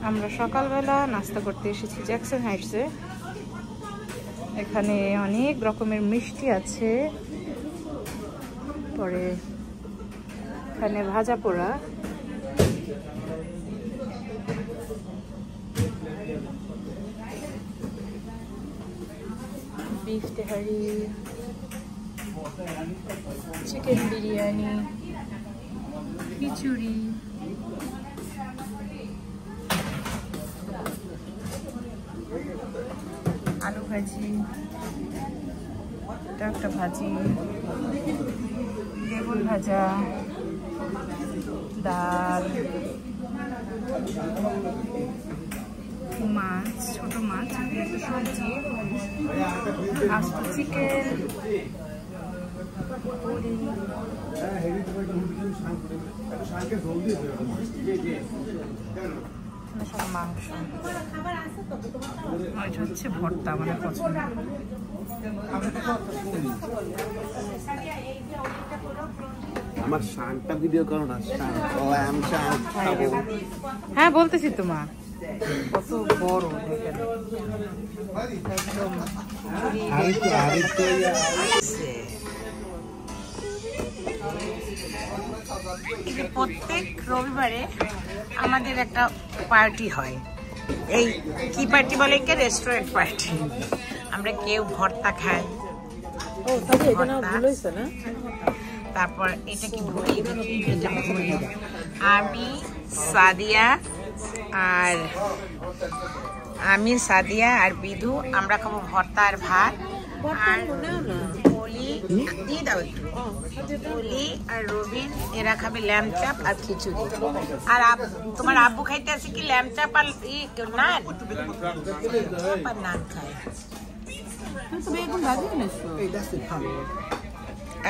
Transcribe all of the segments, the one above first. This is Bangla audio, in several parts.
আমরা সকালবেলা নাস্তা করতে এসেছি জ্যাকসন হাইটসে। এখানে অনেক রকমের মিষ্টি আছে, পরে এখানে ভাজা পোড়া, বিফ তেহারি, চিকেন বিরিয়ানি, খিচুড়ি, আলু ভাজি, এটা একটা ভাজি, বেগুন ভাজা, ডাল, মাছ, ছোট মাছ, একটা সবজি, আস্ত চিকেন, সব মাংস, এটা হচ্ছে ভর্তা, আমাদের পছন্দ। আমার শাকটা ভিডিও করো না, হ্যাঁ বলতেছি তো মা, কত বড় দেখেন, একদম প্রত্যেক রবিবারে আমাদের একটা পার্টি হয়। এই কি পার্টি বলে, কে রেস্টুরেন্ট পার্টি। আমরা কেউ ভর্তা খাই, তারপর এটা কি ভুড়ি, আমি সাদিয়া আর বিধু আমরা খাবো ভর্তা আর ভাত, আর অলি দিয়ে দাও একটু, অলি আর রবিন এরা খাবে ল্যাম্ব চাপ আর খিচুড়ি। আর তোমার আব্বু খাইতে আছে কি ল্যাম্ব চাপ আর নান খায়।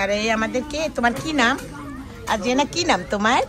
আর এই আমাদের কে, তোমার কি নাম? আর জেনা কি নাম তোমার?